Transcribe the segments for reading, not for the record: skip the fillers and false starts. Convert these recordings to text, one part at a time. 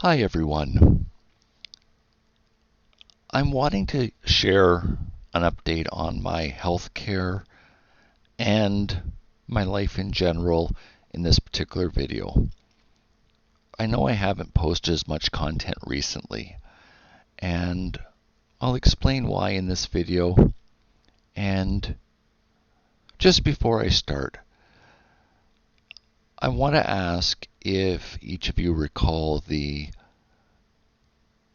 Hi everyone. I'm wanting to share an update on my healthcare and my life in general in this particular video. I know I haven't posted as much content recently, and I'll explain why in this video. And just before I start, I want to ask if each of you recall the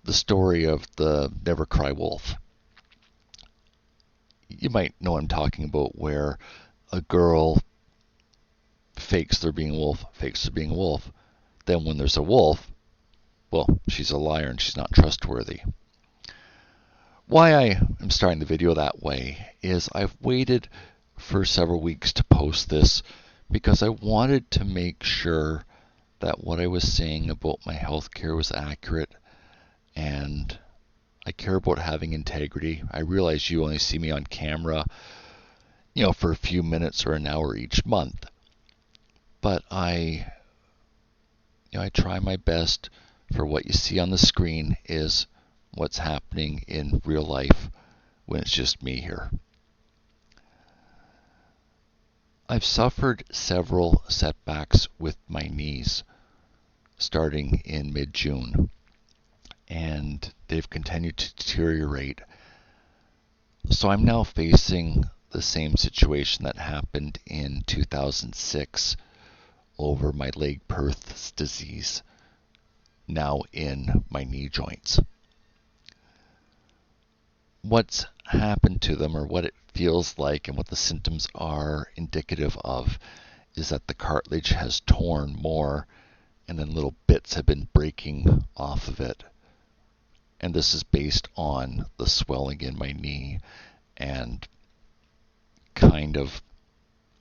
story of the Never Cry Wolf. You might know what I'm talking about, where a girl fakes there being a wolf, fakes there being a wolf. Then when there's a wolf, well, she's a liar and she's not trustworthy. Why I am starting the video that way is I've waited for several weeks to post this because I wanted to make sure that what I was saying about my healthcare was accurate, and I care about having integrity. I realize you only see me on camera, for a few minutes or an hour each month. But I try my best for what you see on the screen is what's happening in real life when it's just me here. I've suffered several setbacks with my knees starting in mid-June, and they've continued to deteriorate. So I'm now facing the same situation that happened in 2006 over my leg Perth's disease, now in my knee joints. What's happened to them, or what it feels like and what the symptoms are indicative of, is that the cartilage has torn more and then little bits have been breaking off of it. And this is based on the swelling in my knee and kind of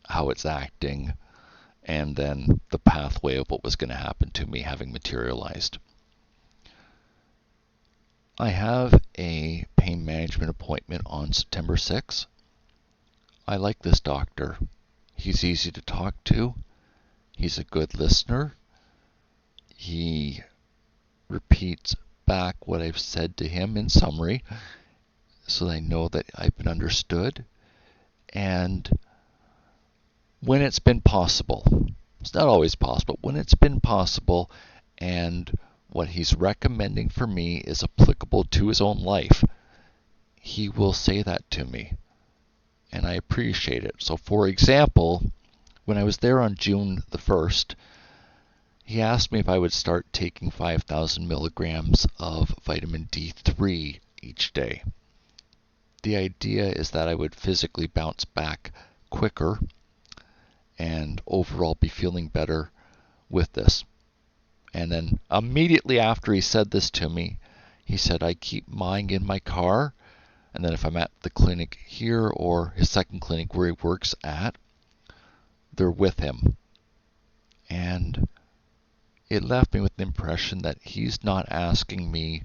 how it's acting, and then the pathway of what was going to happen to me having materialized. I have a pain management appointment on September 6th. I like this doctor. He's easy to talk to. He's a good listener. He repeats back what I've said to him in summary so that I know that I've been understood. And when it's been possible, it's not always possible, when it's been possible and what he's recommending for me is applicable to his own life, he will say that to me, and I appreciate it. So for example, when I was there on June the 1st, he asked me if I would start taking 5,000 milligrams of vitamin D3 each day. The idea is that I would physically bounce back quicker and overall be feeling better with this. And then immediately after he said this to me, he said I keep mine in my car, and then if I'm at the clinic here or his second clinic where he works at, they're with him. And it left me with the impression that he's not asking me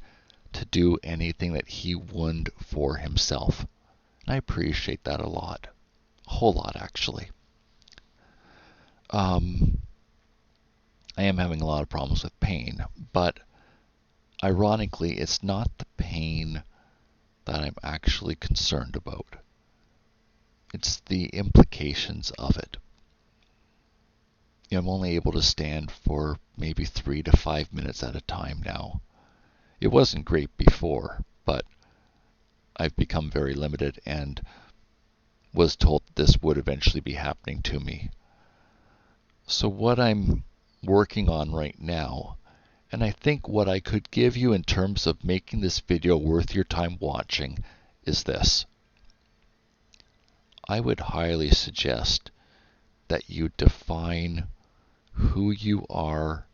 to do anything that he wouldn't for himself. And I appreciate that a lot. A whole lot, actually. I am having a lot of problems with pain, but ironically, it's not the pain that I'm actually concerned about. It's the implications of it. I'm only able to stand for maybe 3 to 5 minutes at a time now. It wasn't great before, but I've become very limited and was told this would eventually be happening to me. So what I'm working on right now, and I think what I could give you in terms of making this video worth your time watching, is this. I would highly suggest that you define who you are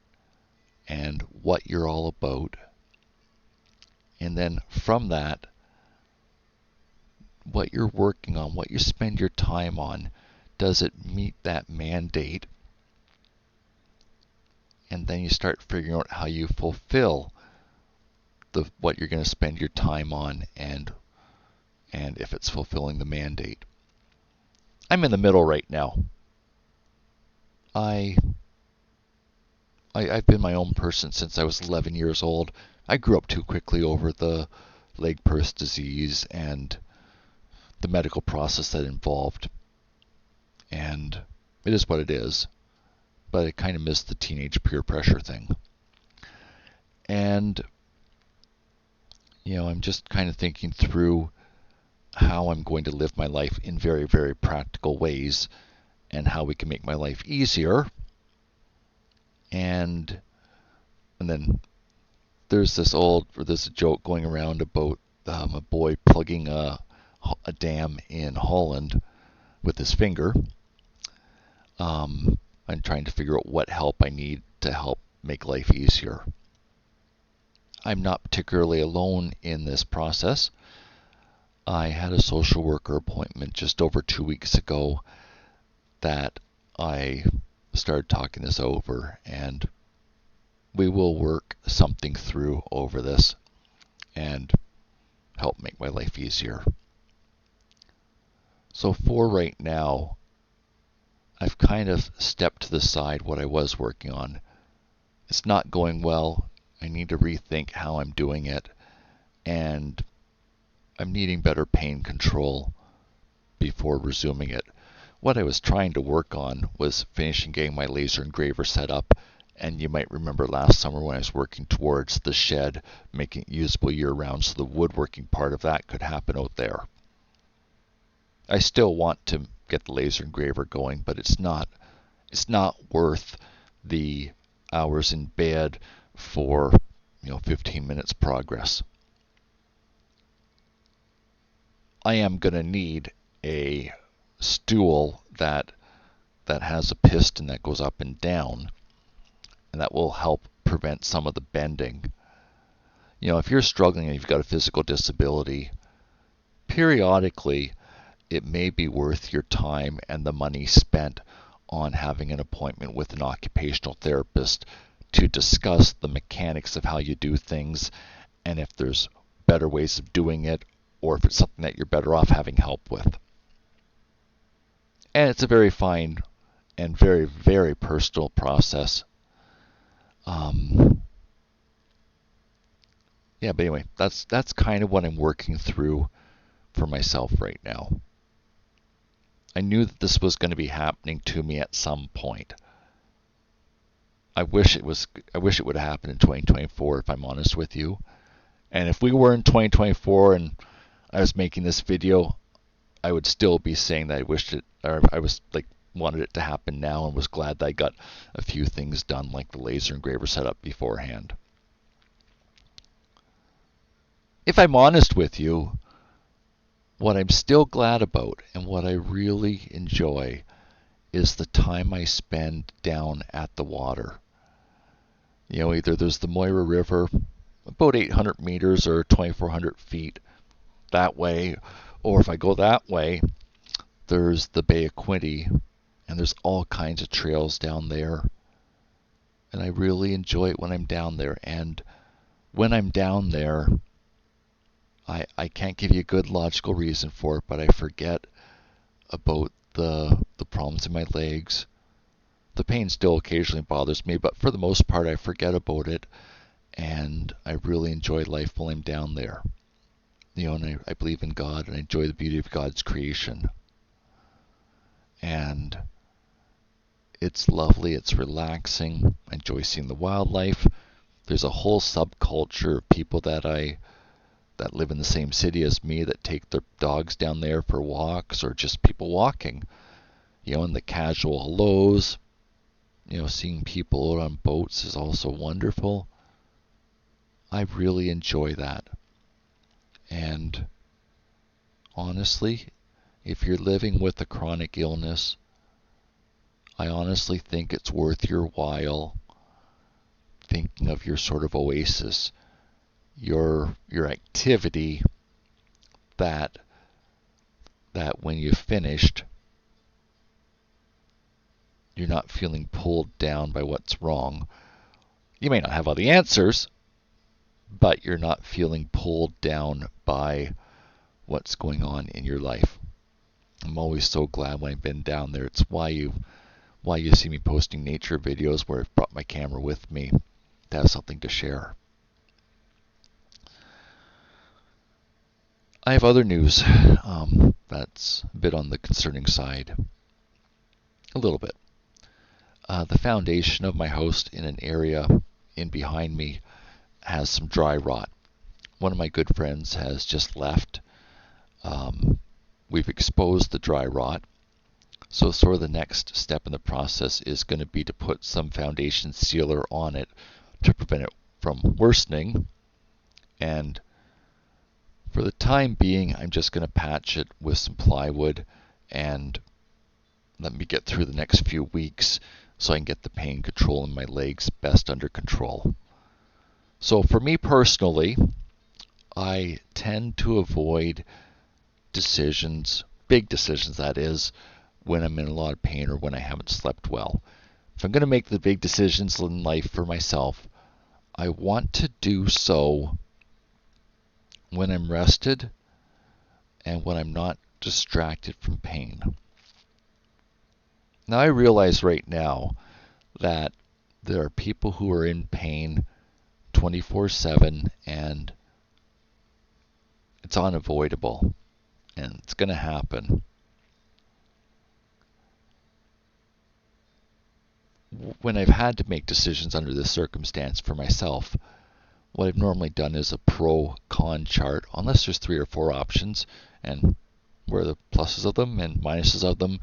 and what you're all about. And then from that, what you're working on, what you spend your time on, does it meet that mandate? And then you start figuring out how you fulfill what you're going to spend your time on, and if it's fulfilling the mandate. I'm in the middle right now. I I've been my own person since I was 11 years old. I grew up too quickly over the leg purse disease and the medical process that involved. And it is what it is. But I kind of missed the teenage peer pressure thing. And, I'm just kind of thinking through how I'm going to live my life in very, very practical ways and how we can make my life easier. And then there's a joke going around about a boy plugging a dam in Holland with his finger. I'm trying to figure out what help I need to help make life easier. I'm not particularly alone in this process. I had a social worker appointment just over 2 weeks ago that I started talking this over, and we will work something through over this and help make my life easier. So for right now, I've kind of stepped to the side what I was working on. It's not going well. I need to rethink how I'm doing it, and I'm needing better pain control before resuming it. What I was trying to work on was finishing getting my laser engraver set up, and you might remember last summer when I was working towards the shed, making it usable year-round so the woodworking part of that could happen out there. I still want to get the laser engraver going, but it's not worth the hours in bed for 15 minutes progress. I am going to need a stool that has a piston that goes up and down, and that will help prevent some of the bending. If you're struggling and you've got a physical disability, periodically it may be worth your time and the money spent on having an appointment with an occupational therapist to discuss the mechanics of how you do things and if there's better ways of doing it, or if it's something that you're better off having help with. And it's a very fine and very, very personal process. But anyway, that's kind of what I'm working through for myself right now. I knew that this was going to be happening to me at some point. I wish it would have happened in 2024, if I'm honest with you. And if we were in 2024 and I was making this video, I would still be saying that I wished it, or I was wanted it to happen now, and was glad that I got a few things done, like the laser engraver set up beforehand. If I'm honest with you, what I'm still glad about and what I really enjoy is the time I spend down at the water. Either there's the Moira River, about 800 meters or 2,400 feet that way, or if I go that way, there's the Bay of Quinte, and there's all kinds of trails down there. And I really enjoy it when I'm down there. And when I'm down there, I can't give you a good logical reason for it, but I forget about the problems in my legs. The pain still occasionally bothers me, but for the most part I forget about it, and I really enjoy life while I'm down there. And I believe in God, and I enjoy the beauty of God's creation. And it's lovely, it's relaxing. I enjoy seeing the wildlife. There's a whole subculture of people that live in the same city as me that take their dogs down there for walks, or just people walking. And the casual hellos. Seeing people out on boats is also wonderful. I really enjoy that. And honestly, if you're living with a chronic illness, I honestly think it's worth your while thinking of your sort of oasis, your activity that when you've finished, you're not feeling pulled down by what's wrong. You may not have all the answers, but you're not feeling pulled down by what's going on in your life. I'm always so glad when I've been down there. It's why you why you see me posting nature videos where I've brought my camera with me to have something to share. I have other news that's a bit on the concerning side. A little bit. The foundation of my house in an area in behind me has some dry rot. One of my good friends has just left. We've exposed the dry rot. So sort of the next step in the process is going to be to put some foundation sealer on it to prevent it from worsening. And for the time being, I'm just going to patch it with some plywood and let me get through the next few weeks so I can get the pain control in my legs best under control. So for me personally, I tend to avoid decisions, big decisions that is, when I'm in a lot of pain or when I haven't slept well. If I'm going to make the big decisions in life for myself, I want to do so when I'm rested and when I'm not distracted from pain. Now I realize right now that there are people who are in pain 24/7 and it's unavoidable and it's going to happen. When I've had to make decisions under this circumstance for myself, what I've normally done is a pro-con chart, unless there's 3 or 4 options, and where are the pluses of them and minuses of them.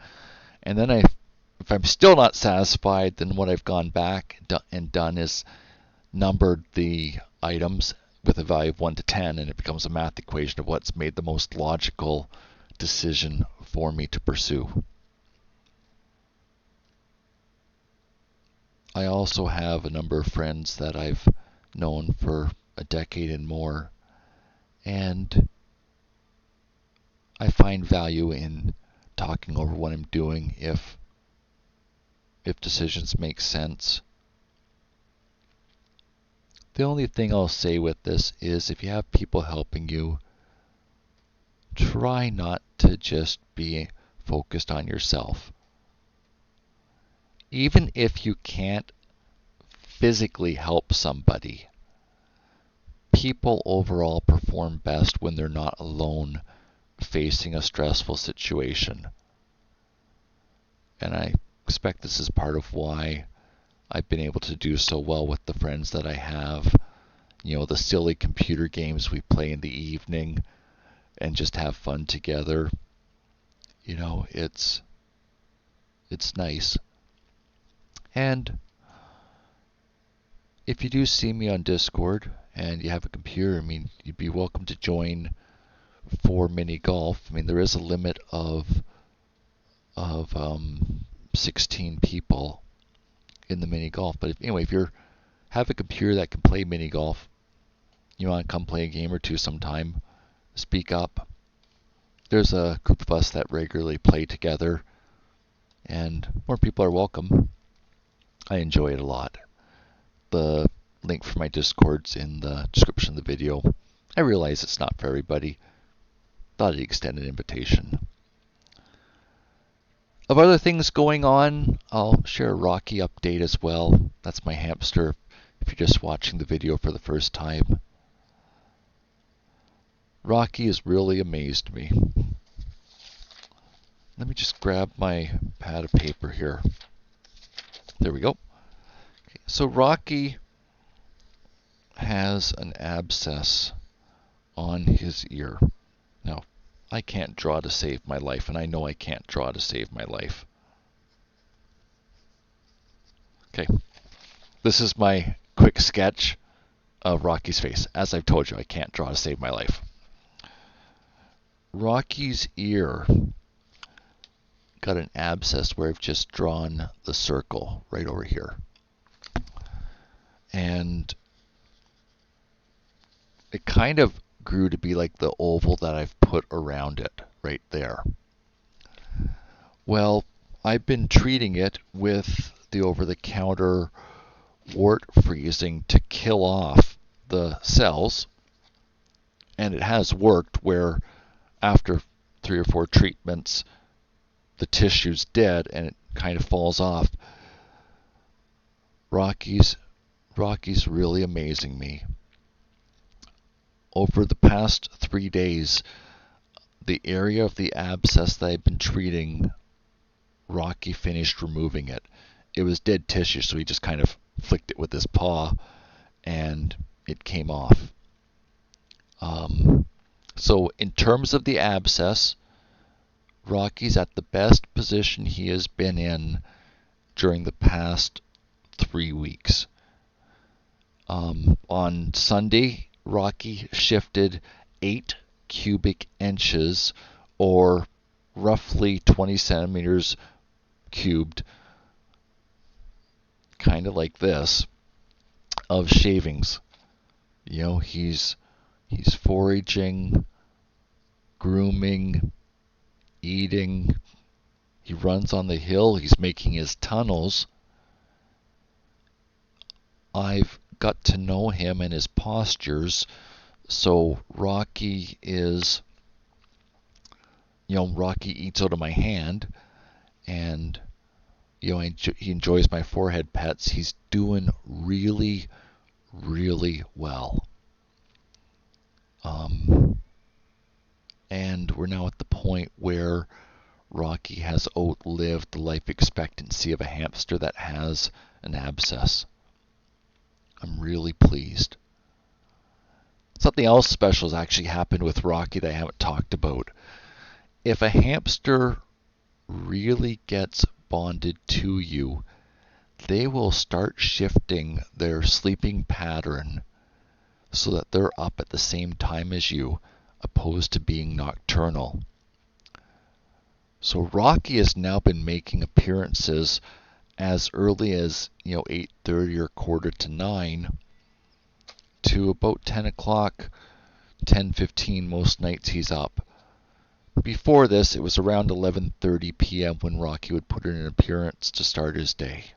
And then if I'm still not satisfied, then what I've gone back and done is numbered the items with a value of 1 to 10, and it becomes a math equation of what's made the most logical decision for me to pursue. I also have a number of friends that I've known for a decade and more, and I find value in talking over what I'm doing if decisions make sense. The only thing I'll say with this is if you have people helping you, try not to just be focused on yourself. Even if you can't physically help somebody, people overall perform best when they're not alone facing a stressful situation. And I expect this is part of why I've been able to do so well with the friends that I have. You know, the silly computer games we play in the evening and just have fun together. You know, it's nice. And if you do see me on Discord and you have a computer, I mean, you'd be welcome to join for mini golf. I mean, there is a limit of 16 people in the mini golf. But anyway, if you have a computer that can play mini golf, you want to come play a game or two sometime, speak up. There's a group of us that regularly play together, and more people are welcome. I enjoy it a lot. The link for my Discord's in the description of the video. I realize it's not for everybody. Thought I'd extend an invitation. Of other things going on, I'll share a Rocky update as well. That's my hamster, if you're just watching the video for the first time. Rocky has really amazed me. Let me just grab my pad of paper here. There we go. Okay, so Rocky has an abscess on his ear. Now, I can't draw to save my life, and I know I can't draw to save my life. Okay, this is my quick sketch of Rocky's face. As I've told you, I can't draw to save my life. Rocky's ear got an abscess where I've just drawn the circle right over here. And it kind of grew to be like the oval that I've put around it right there. Well, I've been treating it with the over-the-counter wart freezing to kill off the cells, and it has worked where after 3 or 4 treatments the tissue's dead and it kind of falls off. Rocky's really amazing me. Over the past 3 days, the area of the abscess that I've been treating, Rocky finished removing it. It was dead tissue, so he just kind of flicked it with his paw, and it came off. So in terms of the abscess, Rocky's at the best position he has been in during the past 3 weeks. On Sunday, Rocky shifted 8 cubic inches, or roughly 20 centimeters cubed, kind of like this, of shavings. He's foraging, grooming, eating. He runs on the hill. He's making his tunnels. I've got to know him and his postures. So Rocky is, Rocky eats out of my hand, and he enjoys my forehead pets. He's doing really, really well. And we're now at the point where Rocky has outlived the life expectancy of a hamster that has an abscess. I'm really pleased. Something else special has actually happened with Rocky that I haven't talked about. If a hamster really gets bonded to you, they will start shifting their sleeping pattern so that they're up at the same time as you, opposed to being nocturnal. So Rocky has now been making appearances as early as 8:30 or 8:45 to about 10 o'clock, 10:15 most nights he's up. Before this, it was around 11:30 p.m. when Rocky would put in an appearance to start his day.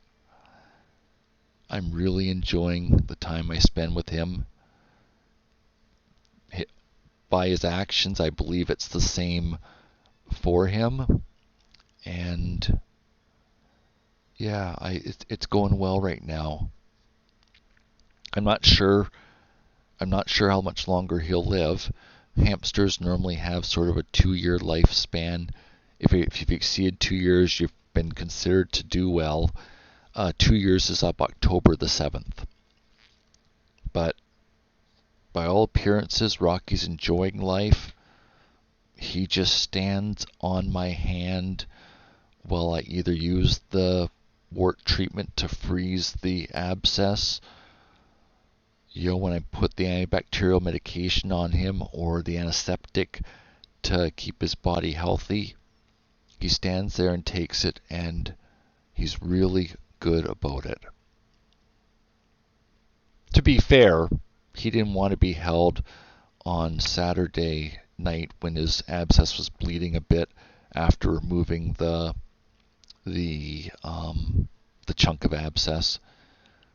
I'm really enjoying the time I spend with him. By his actions, I believe it's the same for him. And yeah, it's going well right now. I'm not sure how much longer he'll live. Hamsters normally have sort of a 2-year lifespan. If you've exceeded 2 years, you've been considered to do well. 2 years is up October the 7th. But by all appearances, Rocky's enjoying life. He just stands on my hand while I either use the wart treatment to freeze the abscess, when I put the antibacterial medication on him, or the antiseptic to keep his body healthy. He stands there and takes it, and he's really good about it. To be fair, he didn't want to be held on Saturday night when his abscess was bleeding a bit after removing the chunk of abscess.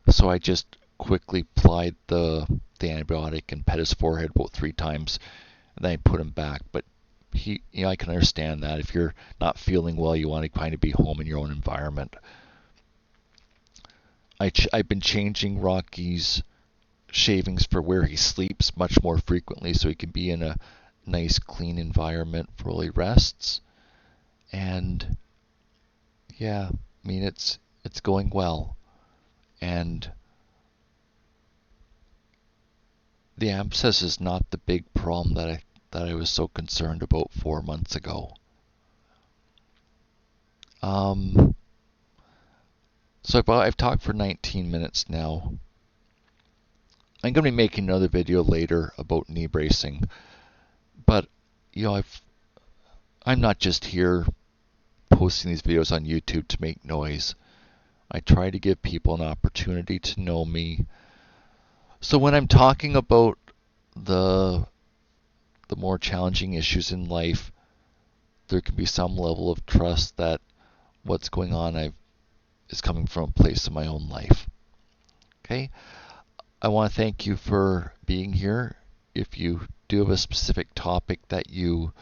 So I just quickly applied the antibiotic and pet his forehead about 3 times, and then I put him back. But I can understand that if you're not feeling well, you want to kind of be home in your own environment. I've been changing Rocky's shavings for where he sleeps much more frequently, so he can be in a nice clean environment while he rests. And yeah, I mean it's going well. And the abscess is not the big problem that I was so concerned about 4 months ago. So I've talked for 19 minutes now. I'm going to be making another video later about knee bracing, but I'm not just here posting these videos on YouTube to make noise. I try to give people an opportunity to know me. So when I'm talking about the more challenging issues in life, there can be some level of trust that what's going on is coming from a place in my own life. Okay? I want to thank you for being here. If you do have a specific topic that you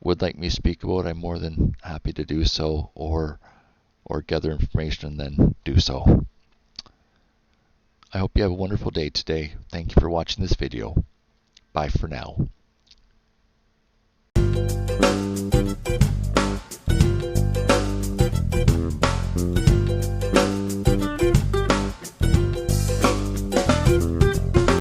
would like me to speak about, I'm more than happy to do so. Or or gather information and then do so. I hope you have a wonderful day today. Thank you for watching this video. Bye for now.